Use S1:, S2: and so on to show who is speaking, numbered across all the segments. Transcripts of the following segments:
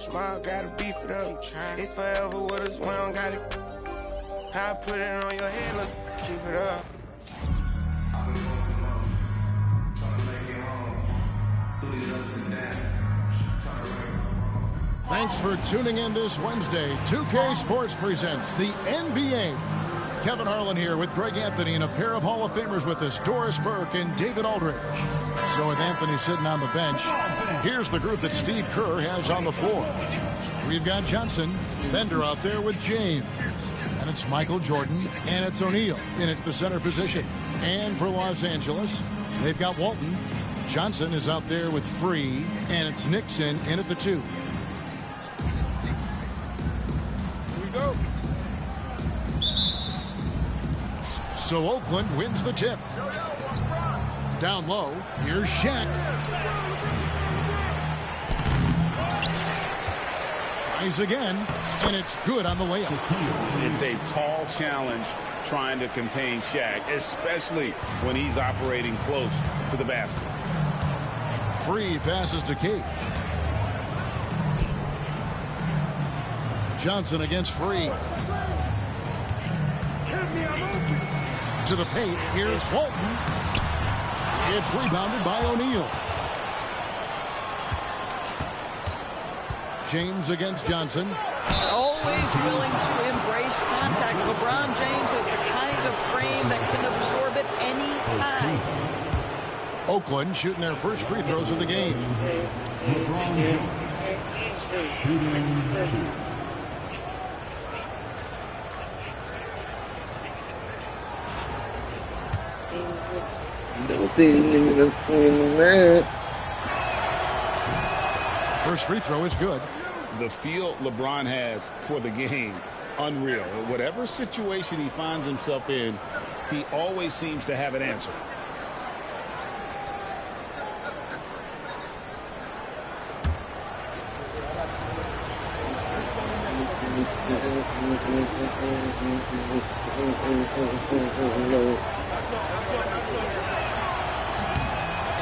S1: Smile, gotta beef it up. It's forever with us, we don't got it. I put it on your head, look, keep it up.
S2: Thanks for tuning in this Wednesday. 2K Sports presents the NBA. Kevin Harlan here with Greg Anthony and a pair of Hall of Famers with us, Doris Burke and David Aldridge. So with Anthony sitting on the bench, here's the group that Steve Kerr has on the floor. We've got Johnson, Bender out there with James. And it's Michael Jordan, and it's O'Neal in at the center position. And for Los Angeles, they've got Walton. Johnson is out there with Free, and it's Nixon in at the 2.
S3: Go.
S2: So Oakland wins the tip. Down low, here's Shaq. Tries again, and it's good on the layup.
S3: It's a tall challenge trying to contain Shaq, especially when he's operating close to the basket.
S2: Free passes to Cage. Johnson against Free. To the paint. Here's Walton. It's rebounded by O'Neal. James against Johnson.
S4: Always willing to embrace contact. LeBron James has the kind of frame that can absorb it any time.
S2: Oakland shooting their first free throws of the game. First free throw is good.
S3: The feel LeBron has for the game, unreal. Whatever situation he finds himself in, he always seems to have an answer.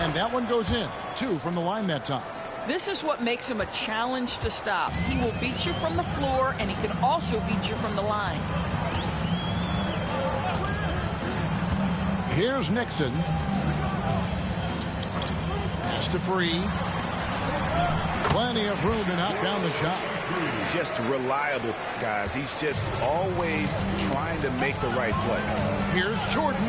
S2: And that one goes in. 2 from the line that time.
S4: This is what makes him a challenge to stop. He will beat you from the floor, and he can also beat you from the line.
S2: Here's Nixon. Pass to Free. Plenty of room to knock down the shot.
S3: Just reliable, guys. He's just always trying to make the right play.
S2: Here's Jordan.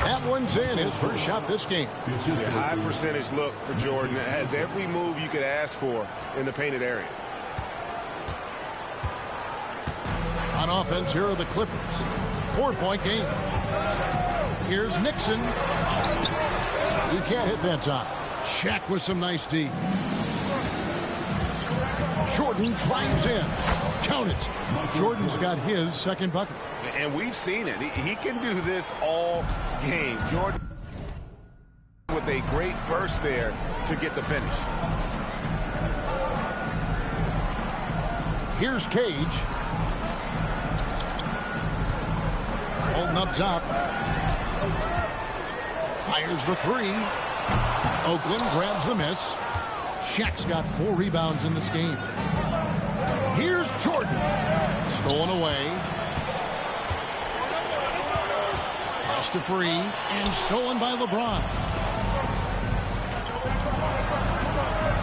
S2: That one's in. His first shot this game.
S3: A high percentage look for Jordan. It has every move you could ask for in the painted area.
S2: On offense, here are the Clippers. 4-point game. Here's Nixon. You can't hit that time. Shaq with some nice D. Jordan drives in. Count it. Jordan's got his second bucket.
S3: And we've seen it. He can do this all game. Jordan with a great burst there to get the finish.
S2: Here's Cage. Holding up top. Fires the 3. Oakland grabs the miss. Shaq's got 4 rebounds in this game. Here's Jordan. Stolen away. Pass to Free. And stolen by LeBron.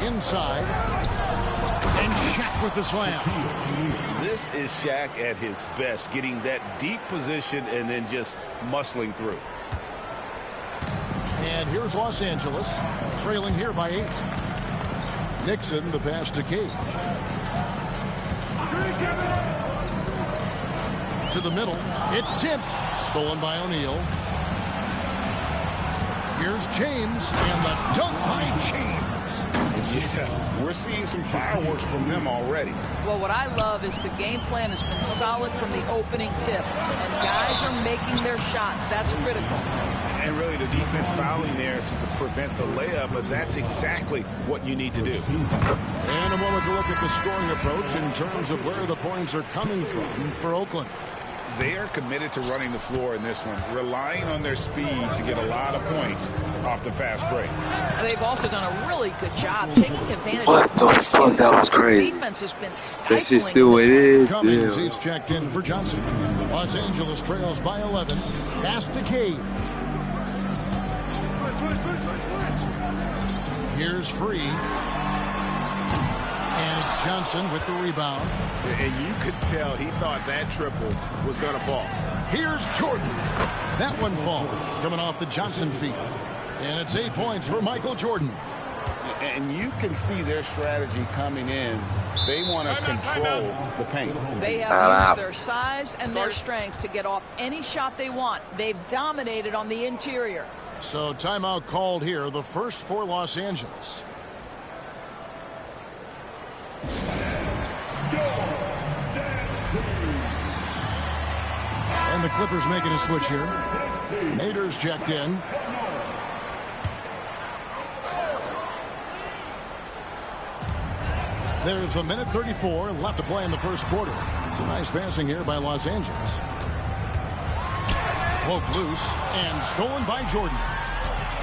S2: Inside. And Shaq with the slam.
S3: This is Shaq at his best, getting that deep position and then just muscling through.
S2: And here's Los Angeles, trailing here by 8. Nixon, the pass to Cage. To the middle. It's tipped. Stolen by O'Neal. Here's James. And the dunk by James.
S3: Yeah, we're seeing some fireworks from them already.
S4: Well, what I love is the game plan has been solid from the opening tip. And guys are making their shots. That's critical.
S3: And really the defense fouling there to prevent the layup, but that's exactly what you need to do.
S2: And a moment to look at the scoring approach in terms of where the points are coming from for Oakland.
S3: They are committed to running the floor in this one, relying on their speed to get a lot of points off the fast break.
S4: They've also done a really good job taking advantage
S5: What
S4: of
S5: the fuck? That was crazy.
S4: The defense has been
S5: This is
S4: stifling
S5: still what it is.
S2: Cummings
S5: Yeah.
S2: is checked in for Johnson. Los Angeles trails by 11. Pass to Cage. Here's Free. And it's Johnson with the rebound.
S6: And you could tell he thought that triple was going to fall.
S2: Here's Jordan. That one falls, coming off the Johnson feet. And it's 8 points for Michael Jordan.
S3: And you can see their strategy coming in. They want to control the paint.
S4: They have used their size and their strength to get off any shot they want. They've dominated on the interior.
S2: So timeout called here, the first for Los Angeles. And the Clippers making a switch here. Nader's checked in. There's a minute 34 left to play in the first quarter. Some nice passing here by Los Angeles. Poked loose and stolen by Jordan.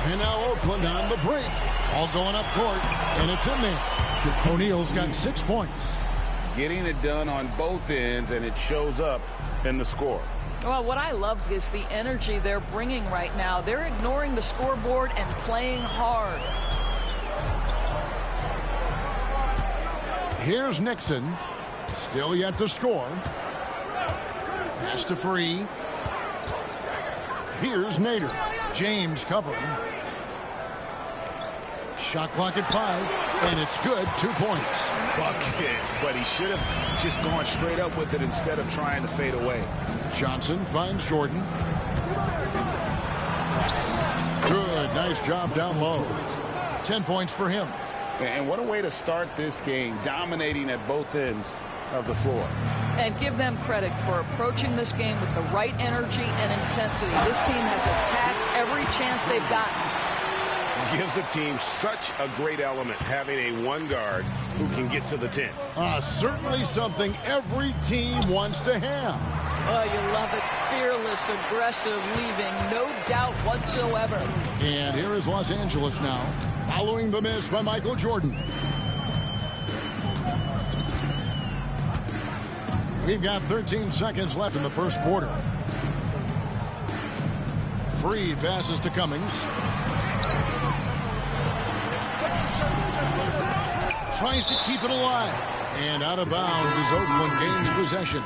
S2: And now Oakland on the break. All going up court, and it's in there. O'Neal's got 6 points.
S3: Getting it done on both ends, and it shows up in the score.
S4: Well, what I love is the energy they're bringing right now. They're ignoring the scoreboard and playing hard.
S2: Here's Nixon. Still yet to score. Pass to Free. Here's Nader. James covering. Shot clock at 5, and it's good. 2 points.
S3: Buckets, but he should have just gone straight up with it instead of trying to fade away.
S2: Johnson finds Jordan. Good, nice job down low. 10 points for him.
S3: And what a way to start this game, dominating at both ends of the floor.
S4: And give them credit for approaching this game with the right energy and intensity. This team has attacked every chance they've gotten.
S6: Gives the team such a great element having a one guard who can get to the 10.
S2: Certainly something every team wants to have.
S4: Oh, you love it. Fearless, aggressive, leaving no doubt whatsoever.
S2: And here is Los Angeles now, following the miss by Michael Jordan. We've got 13 seconds left in the first quarter. Free passes to Cummings. Tries to keep it alive. And out of bounds as Oakland gains possession.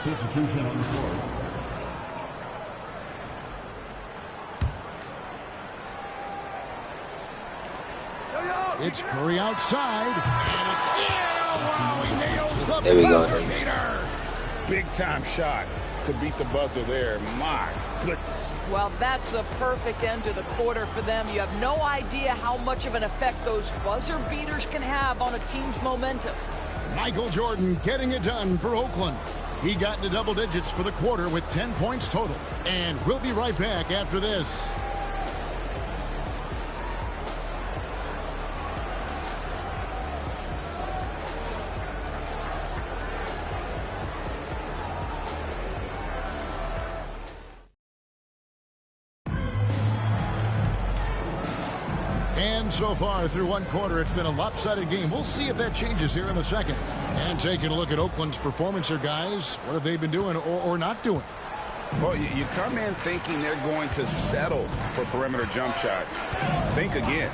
S7: Substitution on the floor.
S2: It's Curry outside. And it's wow, he nails the
S5: There we go.
S2: buzzer beater.
S3: Big time shot to beat the buzzer there. My goodness.
S4: Well, that's a perfect end to the quarter for them. You have no idea how much of an effect those buzzer beaters can have on a team's momentum.
S2: Michael Jordan getting it done for Oakland. He got into double digits for the quarter with 10 points total. And we'll be right back after this. And so far through one quarter, it's been a lopsided game. We'll see if that changes here in the second. And taking a look at Oakland's performance here, guys. What have they been doing or not doing?
S3: Well, you come in thinking they're going to settle for perimeter jump shots. Think again.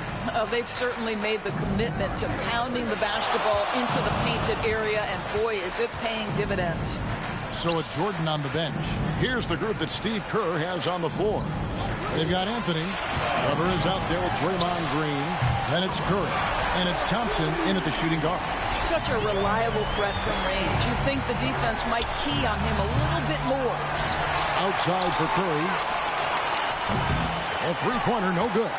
S4: They've certainly made the commitment to pounding the basketball into the painted area, and boy, is it paying dividends.
S2: So with Jordan on the bench, here's the group that Steve Kerr has on the floor. They've got Anthony. Weber is out there with Draymond Green. Then it's Curry. And it's Thompson in at the shooting guard.
S4: Such a reliable threat from range. You'd think the defense might key on him a little bit more.
S2: Outside for Curry. A three-pointer, no good.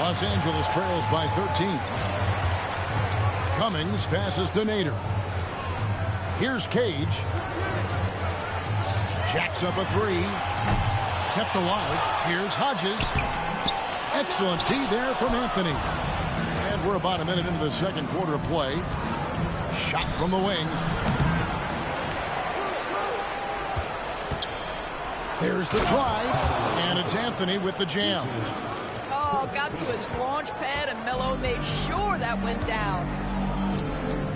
S2: Los Angeles trails by 13. Cummings passes to Nader. Here's Cage. Jacks up a three. Kept alive. Here's Hodges. Excellent D there from Anthony. And we're about a minute into the second quarter of play. Shot from the wing. There's the drive, and it's Anthony with the jam.
S4: Oh, got to his launch pad, and Melo made sure that went down.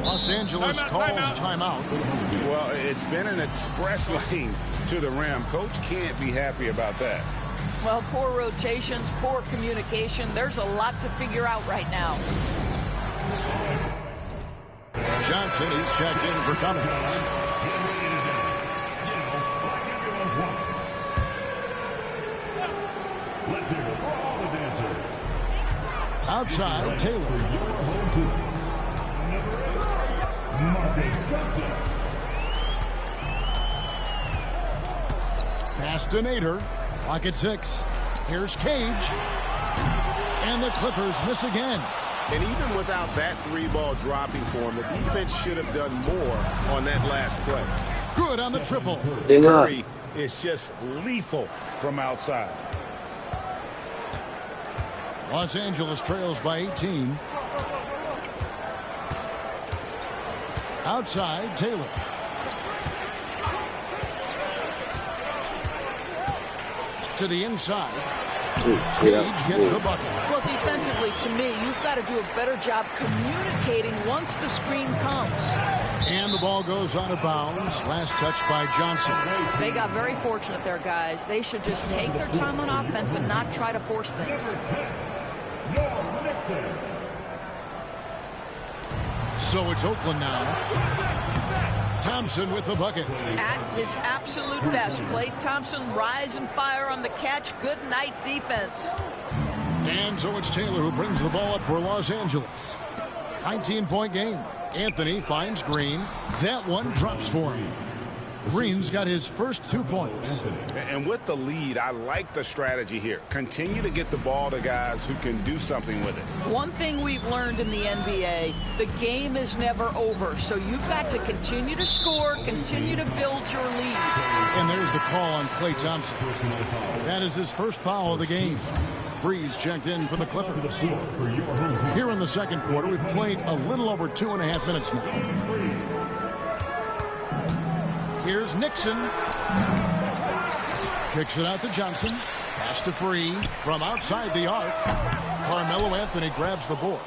S2: Los Angeles calls timeout.
S6: Well, it's been an express lane to the rim. Coach can't be happy about that.
S4: Well, poor rotations, poor communication. There's a lot to figure out right now.
S2: Johnson is checked in for Cummings.
S7: Let's hear it for all the dancers.
S2: Outside, Taylor. Pass to Nader. Clock at 6. Here's Cage. And the Clippers miss again.
S6: And even without that 3-ball dropping for him, the defense should have done more on that last play.
S2: Good on the triple.
S6: Curry is just lethal from outside.
S2: Los Angeles trails by 18. Outside, Taylor. To the inside. Cage gets the bucket.
S4: Well, defensively, to me, you've got to do a better job communicating once the screen comes.
S2: And the ball goes out of bounds. Last touch by Johnson.
S4: They got very fortunate there, guys. They should just take their time on offense and not try to force things.
S2: So it's Oakland now. Thompson with the bucket.
S4: At his absolute best, Klay Thompson rise and fire on the catch. Good night defense.
S2: And so it's Taylor who brings the ball up for Los Angeles. 19-point game. Anthony finds Green. That one drops for him. Green's got his first 2 points.
S6: And with the lead, I like the strategy here. Continue to get the ball to guys who can do something with it.
S4: One thing we've learned in the NBA, the game is never over. So you've got to continue to score, continue to build your lead.
S2: And there's the call on Klay Thompson. That is his first foul of the game. Freeze checked in for the Clippers. Here in the second quarter, we've played a little over 2.5 minutes now. Here's Nixon. Kicks it out to Johnson. Pass to Free from outside the arc. Carmelo Anthony grabs the board.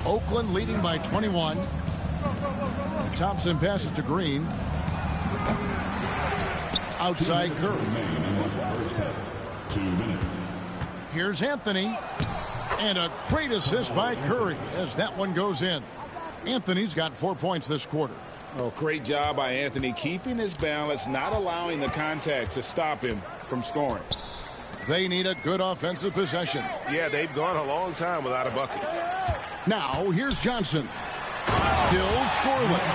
S2: Oakland leading by 21. Thompson passes to Green. Outside Curry.
S7: 2 minutes.
S2: Here's Anthony. And a great assist by Curry as that one goes in. Anthony's got 4 points this quarter.
S3: Oh, great job by Anthony keeping his balance, not allowing the contact to stop him from scoring.
S2: They need a good offensive possession.
S6: Yeah, they've gone a long time without a bucket.
S2: Now, here's Johnson. Still scoreless.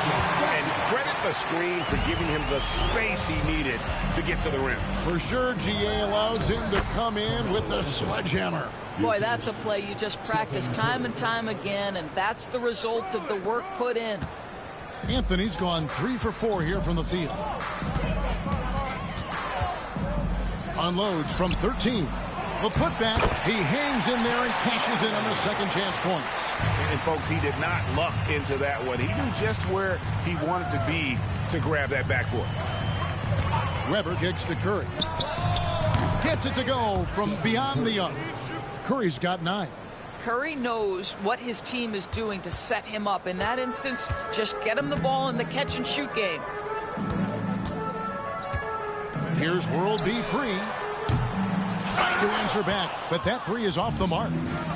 S6: And credit the screen for giving him the space he needed to get to the rim.
S2: For sure, GA allows him to come in with the sledgehammer.
S4: Boy, that's a play you just practice time and time again, and that's the result of the work put in.
S2: Anthony's gone 3 for 4 here from the field. Unloads from 13. The putback, he hangs in there and cashes in on the second chance points.
S6: And folks, he did not luck into that one. He knew just where he wanted to be to grab that backboard.
S2: Weber kicks to Curry. Gets it to go from beyond the arc. Curry's got 9.
S4: Curry knows what his team is doing to set him up. In that instance, just get him the ball in the catch-and-shoot game.
S2: Here's World B. Free. Trying to answer back, but that 3 is off the mark.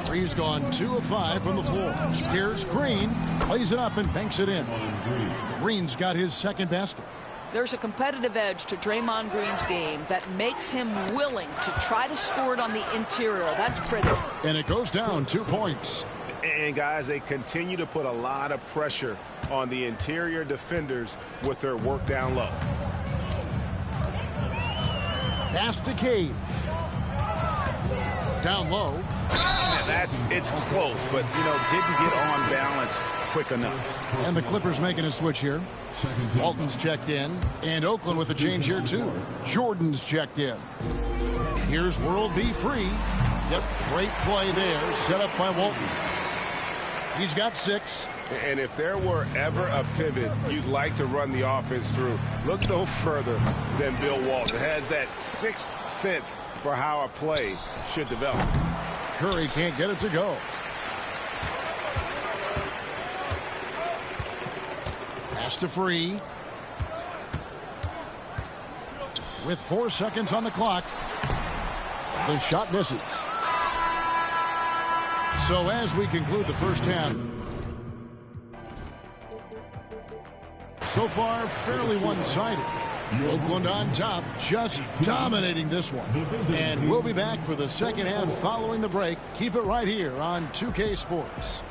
S2: Free's gone 2 of 5 from the floor. Here's Green. Plays it up and banks it in. Green's got his second basket.
S4: There's a competitive edge to Draymond Green's game that makes him willing to try to score it on the interior. That's pretty.
S2: And it goes down 2 points.
S6: And guys, they continue to put a lot of pressure on the interior defenders with their work down low.
S2: Pass to Cage. Down low.
S6: It's close, but, didn't get on balance quick enough.
S2: And the Clippers making a switch here. Walton's checked in. And Oakland with a change here, too. Jordan's checked in. Here's World B. Free. Yep, great play there. Set up by Walton. He's got 6.
S6: And if there were ever a pivot you'd like to run the offense through, look no further than Bill Walton. Has that sixth sense for how a play should develop.
S2: Curry can't get it to go. Pass to Free. With 4 seconds on the clock, the shot misses. So as we conclude the first half, so far fairly one-sided. Oakland on top, just dominating this one. And we'll be back for the second half following the break. Keep it right here on 2K Sports.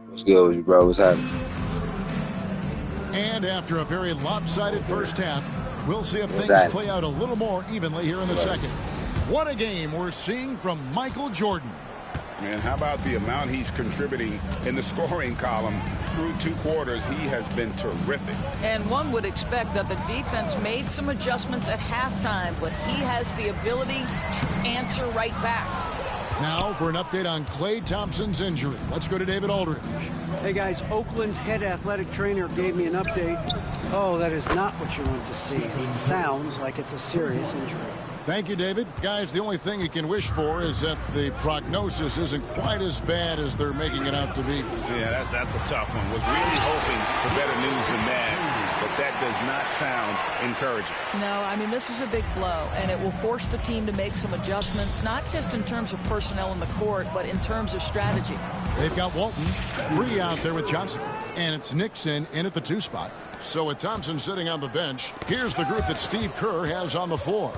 S5: What's good with you, bro? What's happening?
S2: And after a very lopsided first half, we'll see if things play out a little more evenly here in the second. What a game we're seeing from Michael Jordan.
S3: Man, how about the amount he's contributing in the scoring column through 2 quarters? He has been terrific.
S4: And one would expect that the defense made some adjustments at halftime, but he has the ability to answer right back.
S2: Now for an update on Klay Thompson's injury. Let's go to David Aldridge.
S8: Hey guys, Oakland's head athletic trainer gave me an update. Oh, that is not what you want to see. It sounds like it's a serious injury.
S2: Thank you, David. Guys, the only thing you can wish for is that the prognosis isn't quite as bad as they're making it out to be.
S3: Yeah, that's a tough one. Was really hoping for better news than that, but that does not sound encouraging.
S4: No, I mean, this is a big blow, and it will force the team to make some adjustments, not just in terms of personnel in the court, but in terms of strategy.
S2: They've got Walton, Free out there with Johnson, and it's Nixon in at the 2 spot. So with Thompson sitting on the bench, here's the group that Steve Kerr has on the floor.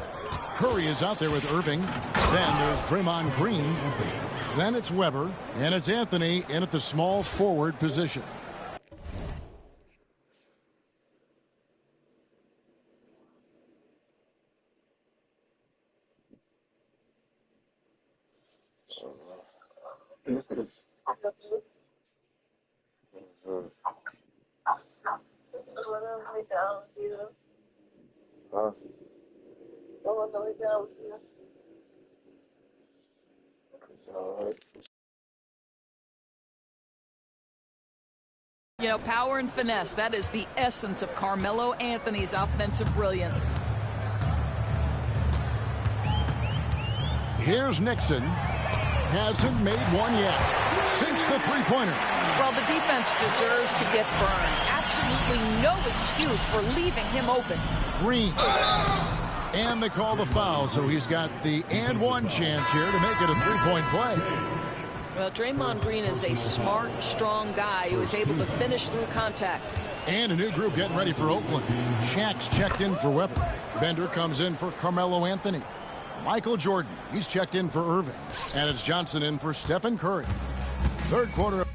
S2: Curry is out there with Irving. Then there's Draymond Green. Then it's Weber. And it's Anthony in at the small forward position.
S4: You know, power and finesse, that is the essence of Carmelo Anthony's offensive brilliance.
S2: Here's Nixon. Hasn't made one yet. Sinks the three-pointer.
S4: Well, the defense deserves to get burned. Absolutely no excuse for leaving him open.
S2: Green. And they call the foul, so he's got the and one chance here to make it a three-point play.
S4: Well, Draymond Green is a smart, strong guy who is able to finish through contact.
S2: And a new group getting ready for Oakland. Shaq's checked in for Weber. Bender comes in for Carmelo Anthony. Michael Jordan, he's checked in for Irving. And it's Johnson in for Stephen Curry. Third quarter.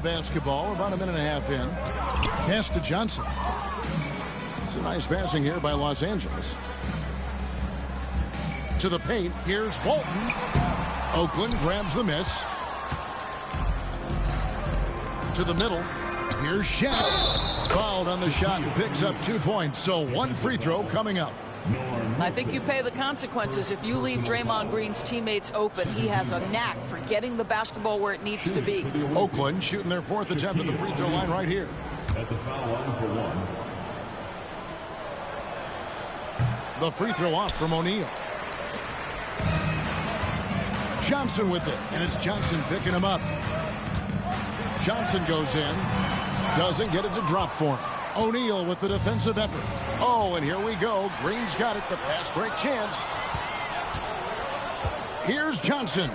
S2: Basketball about a minute and a half in. Pass to Johnson. It's a nice passing here by Los Angeles. To the paint. Here's Walton. Oakland grabs the miss. To the middle. Here's Shaq. Fouled on the shot and picks up 2 points. So 1 free throw coming up.
S4: I think you pay the consequences if you leave Draymond Green's teammates open. He has a knack for getting the basketball where it needs to be.
S2: Oakland shooting their 4th attempt at the free throw line right here.
S7: At the foul line for 1.
S2: The free throw off from O'Neal. Johnson with it, and it's Johnson picking him up. Johnson goes in, doesn't get it to drop for him. O'Neal with the defensive effort. Oh, and here we go. Green's got it, the pass break chance. Here's Johnson.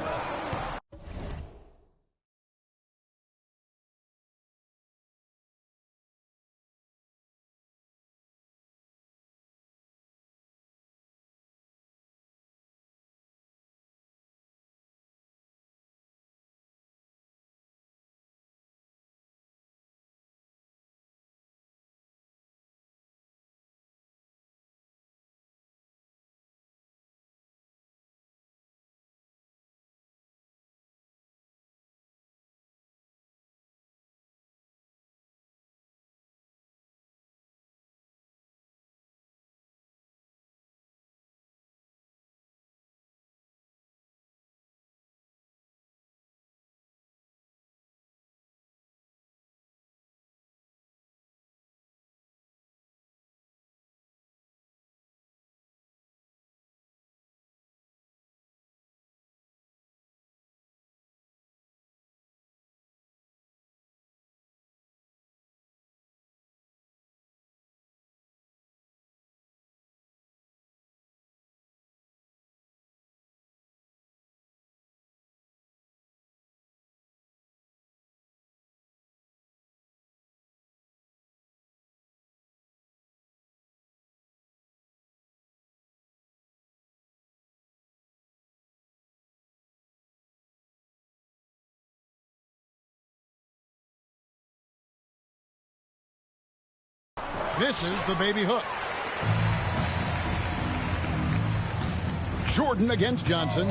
S2: Misses the baby hook. Jordan against Johnson.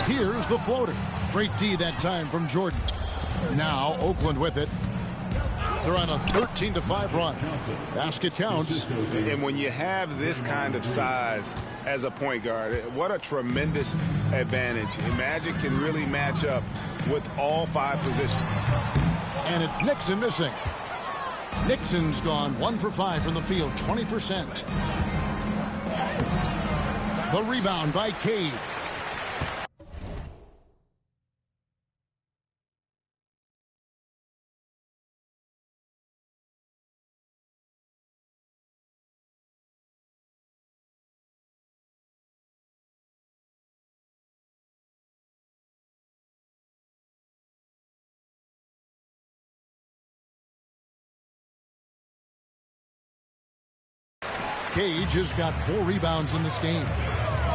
S2: Here's the floater. Great D that time from Jordan. Now Oakland with it. They're on a 13-5 run. Basket counts.
S6: And when you have this kind of size as a point guard, what a tremendous advantage. And Magic can really match up with all 5 positions.
S2: And it's Nixon missing. Nixon's gone 1 for 5 from the field, 20%. The rebound by Cade. Cage has got 4 rebounds in this game.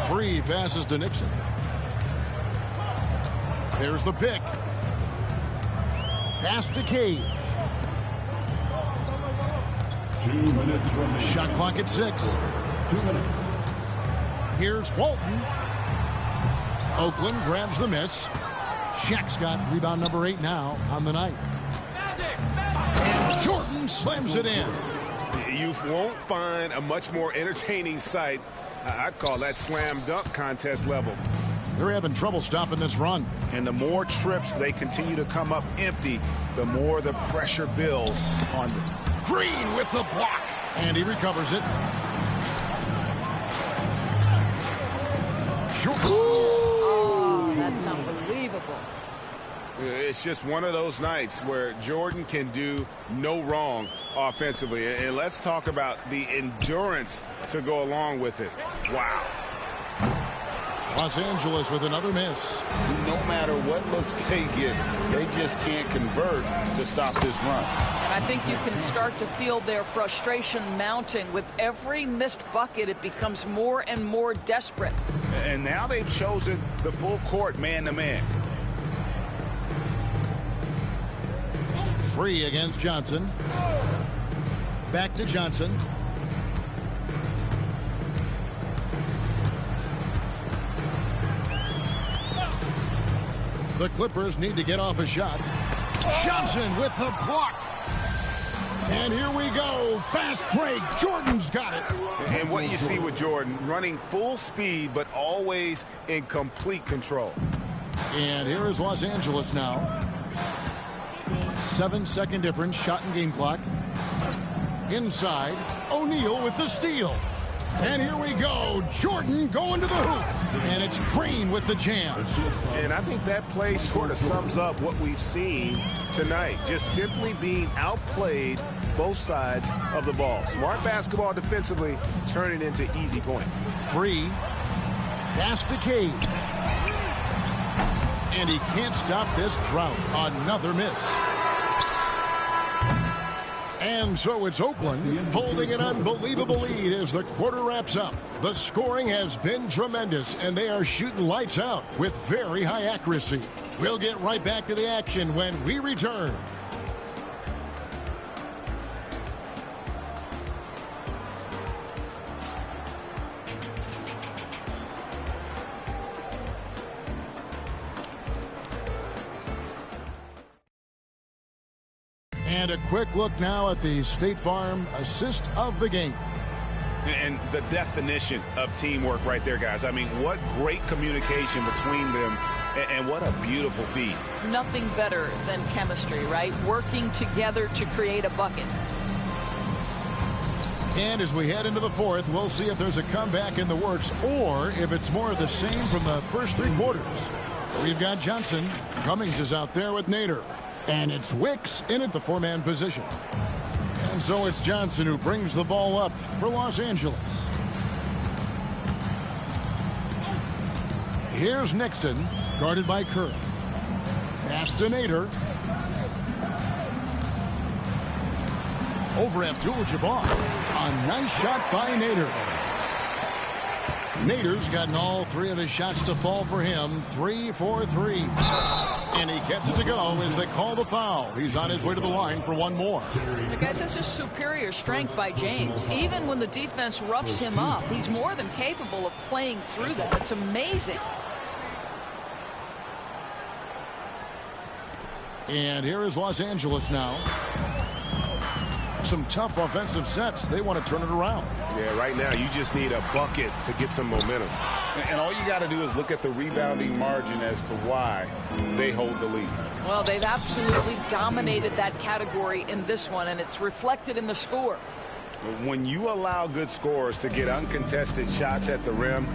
S2: Free passes to Nixon. There's the pick. Pass to Cage.
S7: 2 minutes remaining.
S2: Shot clock at 6.
S7: 2 minutes.
S2: Here's Walton. Oakland grabs the miss. Shaq's got rebound number 8 now on the night. And Jordan slams it in.
S6: You won't find a much more entertaining sight. I'd call that slam dunk contest level.
S2: They're having trouble stopping this run.
S3: And the more trips they continue to come up empty, the more the pressure builds on them.
S2: Green with the block. And he recovers it.
S4: Oh, that's unbelievable.
S6: It's just one of those nights where Jordan can do no wrong offensively. And let's talk about the endurance to go along with it. Wow.
S2: Los Angeles with another miss.
S3: No matter what looks they get, they just can't convert to stop this run.
S4: And I think you can start to feel their frustration mounting. With every missed bucket, it becomes more and more desperate.
S3: And now they've chosen the full court man-to-man.
S2: Free against Johnson. Back to Johnson. The Clippers need to get off a shot. Johnson with the block. And here we go. Fast break. Jordan's got it.
S6: And what you see with Jordan, running full speed, but always in complete control.
S2: And here is Los Angeles now. 7-second difference. Shot and game clock. Inside. O'Neal with the steal. And here we go. Jordan going to the hoop. And it's Green with the jam.
S6: And I think that play sort of sums up what we've seen tonight. Just simply being outplayed both sides of the ball. Smart basketball defensively, turning into easy points.
S2: Free. Pass to Cage. And he can't stop this drought. Another miss. And so it's Oakland holding an unbelievable lead as the quarter wraps up. The scoring has been tremendous, and they are shooting lights out with very high accuracy. We'll get right back to the action when we return. And a quick look now at the State Farm assist of the game.
S6: And the definition of teamwork right there, guys. I mean, what great communication between them, and what a beautiful feed.
S4: Nothing better than chemistry, right? Working together to create a bucket.
S2: And as we head into the fourth, we'll see if there's a comeback in the works or if it's more of the same from the first three quarters. We've got Johnson. Cummings is out there with Nader. And it's Wicks in at the four-man position. And so it's Johnson who brings the ball up for Los Angeles. Here's Nixon, guarded by Curry. Pass to Nader. Over Abdul-Jabbar. A nice shot by Nader. Nader's gotten all three of his shots to fall for him. 3 for 3. And he gets it to go as they call the foul. He's on his way to the line for one more.
S4: Guys, that's just superior strength by James. Even when the defense roughs him up, he's more than capable of playing through that. It's amazing.
S2: And here is Los Angeles now. Some tough offensive sets. They want to turn it around.
S6: Yeah, right now you just need a bucket to get some momentum.
S3: And all you got to do is look at the rebounding margin as to why they hold the lead.
S4: Well, they've absolutely dominated that category in this one, and it's reflected in the score.
S3: When you allow good scorers to get uncontested shots at the rim,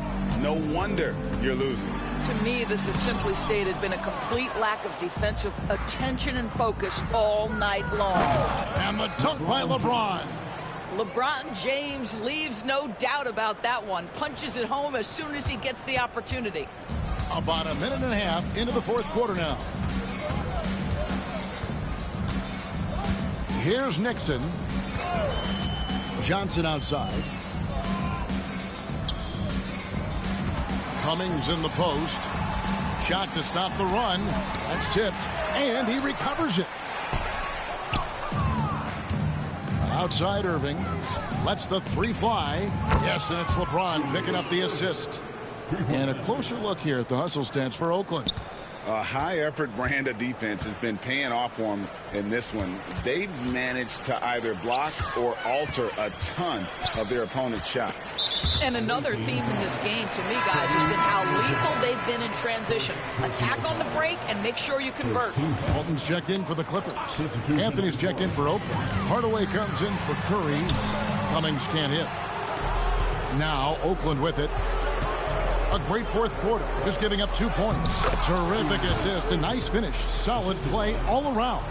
S3: no wonder you're losing.
S4: To me, this has simply stated been a complete lack of defensive attention and focus all night long.
S2: And the dunk by LeBron.
S4: LeBron James leaves no doubt about that one. Punches it home as soon as he gets the opportunity.
S2: About a minute and a half into the fourth quarter now. Here's Nixon. Johnson outside. Cummings in the post. Shot to stop the run. That's tipped. And he recovers it. Outside Irving. Lets the three fly. Yes, and it's LeBron picking up the assist. And a closer look here at the hustle stats for Oakland.
S3: A high-effort brand of defense has been paying off for them in this one. They've managed to either block or alter a ton of their opponent's shots.
S4: And another theme in this game, to me, guys, has been how lethal they've been in transition. Attack on the break and make sure you convert.
S2: Walton's checked in for the Clippers. Anthony's checked in for Oakland. Hardaway comes in for Curry. Cummings can't hit. Now Oakland with it. A great fourth quarter, just giving up 2 points. Terrific assist, a nice finish. Solid play all around.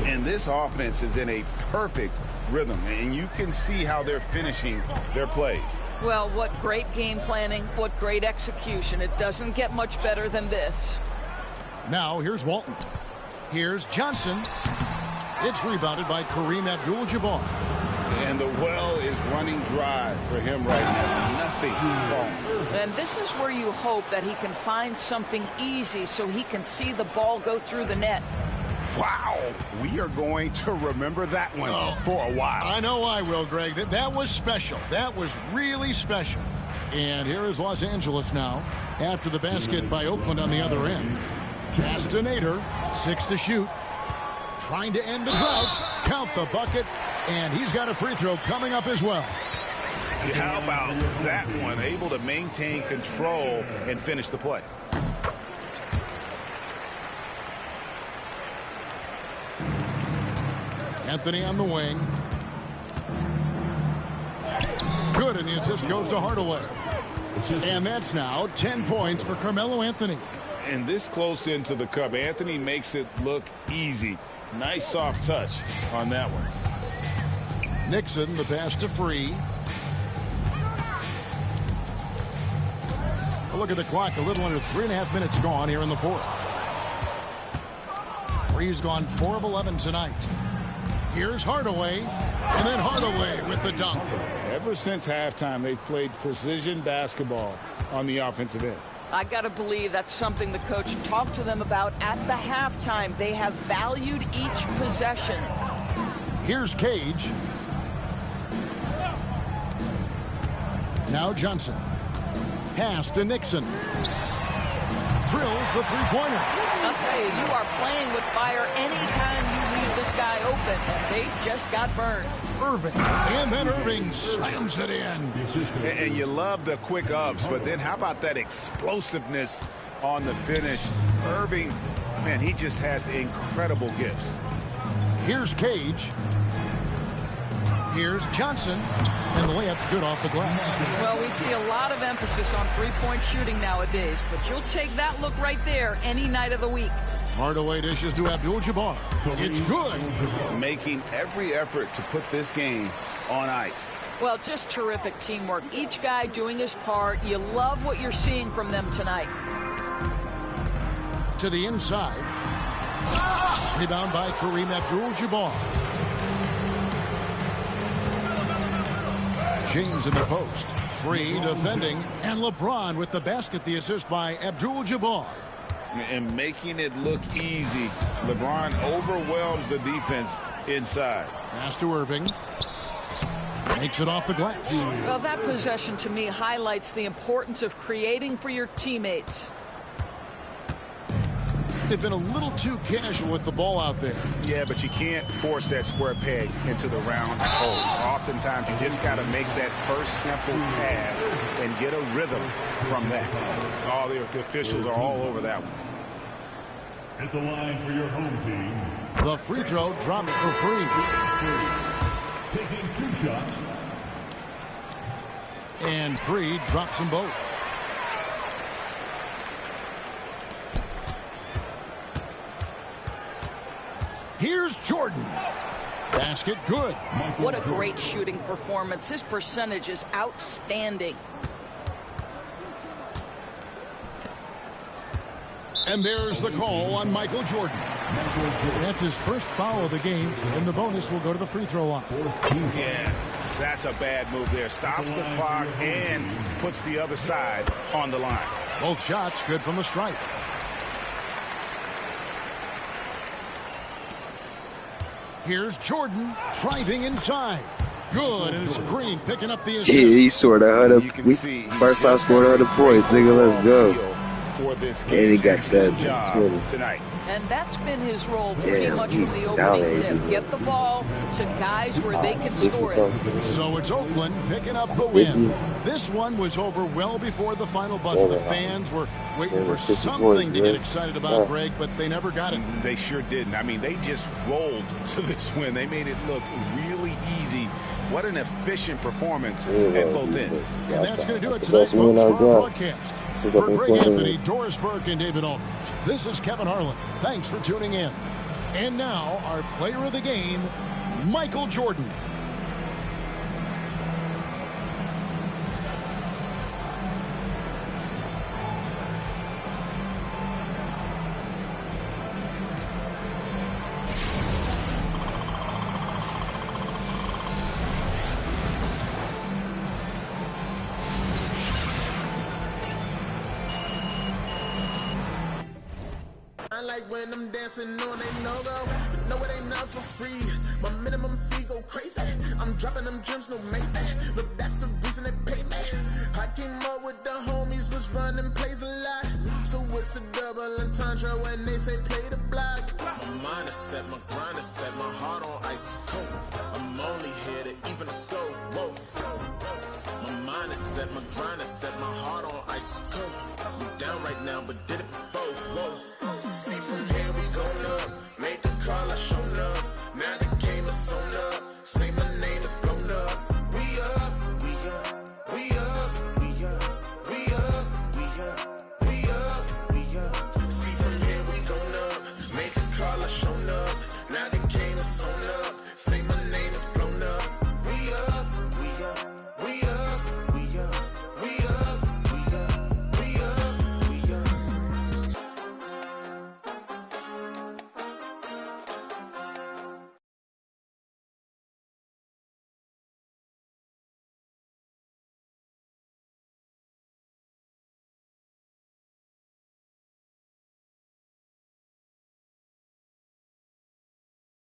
S3: And this offense is in a perfect rhythm, and you can see how they're finishing their plays.
S4: Well, what great game planning, what great execution. It doesn't get much better than this.
S2: Now here's Walton. Here's Johnson. It's rebounded by Kareem Abdul-Jabbar.
S3: And the well is running dry for him right now. Nothing falling.
S4: And this is where you hope that he can find something easy so he can see the ball go through the net.
S6: Wow, we are going to remember that one for a while.
S2: I know I will, Greg. That was special. That was really special. And here is Los Angeles now after the basket by Oakland on the other end. Castaneter, 6 to shoot. Trying to end the drought. Count the bucket. And he's got a free throw coming up as well.
S6: How about that one? Able to maintain control and finish the play.
S2: Anthony on the wing. Good, and the assist goes to Hardaway. And that's now 10 points for Carmelo Anthony.
S3: And this close into the cup, Anthony makes it look easy. Nice soft touch on that one.
S2: Nixon, the pass to Free. A look at the clock, a little under 3.5 minutes gone here in the fourth. Free's gone 4 of 11 tonight. Here's Hardaway, and then Hardaway with the dunk.
S3: Ever since halftime, they've played precision basketball on the offensive end.
S4: I got to believe that's something the coach talked to them about at the halftime. They have valued each possession.
S2: Here's Cage. Now Johnson. Pass to Nixon. Drills the three-pointer.
S4: I'll tell you, you are playing with fire anytime you leave this guy open, and they just got burned.
S2: Irving, and then Irving slams it in.
S6: And you love the quick ups, but then how about that explosiveness on the finish? Irving, man, he just has incredible gifts.
S2: Here's Cage. Here's Johnson, and the layup's good off the glass.
S4: Well, we see a lot of emphasis on three-point shooting nowadays, but you'll take that look right there any night of the week.
S2: Hardaway dishes to Abdul-Jabbar. It's good.
S3: Making every effort to put this game on ice.
S4: Well, just terrific teamwork. Each guy doing his part. You love what you're seeing from them tonight.
S2: To the inside. Rebound by Kareem Abdul-Jabbar. James in the post. Free defending. And LeBron with the basket. The assist by Abdul-Jabbar.
S3: And making it look easy. LeBron overwhelms the defense inside.
S2: Pass to Irving. Makes it off the glass.
S4: Well, that possession to me highlights the importance of creating for your teammates.
S2: They've been a little too casual with the ball out there.
S6: Yeah, but you can't force that square peg into the round hole. Oftentimes, you just got to make that first simple pass and get a rhythm from that. All the officials are all over that one.
S7: At the line for your home team.
S2: The free throw drops for Free.
S7: Taking 2 shots.
S2: And Free drops them both. Here's Jordan. Basket good.
S4: What a great shooting performance. His percentage is outstanding.
S2: And there's the call on Michael Jordan. That's his first foul of the game, and the bonus will go to the free throw line.
S6: Yeah, that's a bad move there. Stops the clock and puts the other side on the line.
S2: Both shots good from the stripe. Here's Jordan driving inside. Good, and it's Green picking up the assist.
S5: Yeah, he scored 100. First time scored 100 points. Nigga, let's go.
S6: For this
S5: And he got that
S6: job tonight.
S4: And that's been his role pretty much from the opening
S5: dominated.
S4: tip. Get the ball to guys where they can score it.
S2: So it's Oakland picking up the win. This one was over well before the final buzzer. The fans were waiting for something to get excited about, Greg, but they never got it.
S6: They sure didn't. I mean, they just rolled to this win. They made it look really easy. What an efficient performance at both ends.
S2: And that's going to do it tonight, folks, for our broadcast. For Greg Anthony, Doris Burke, and David Aldridge, this is Kevin Harlan. Thanks for tuning in. And now, our player of the game, Michael Jordan.
S9: like when I'm dancing on a logo. But no, it ain't not for free. My minimum fee go crazy. I'm dropping them gems, no maybe. But that's the reason they pay me. I came up with the homies, was running plays a lot. So it's a double entendre when they say play the block. My mind is set, my grind is set, my heart on ice cold. I'm only here to even the scope. Whoa. My mind is set, my grind is set, my heart on ice cold. We down right now, but did it before. Whoa. See from here.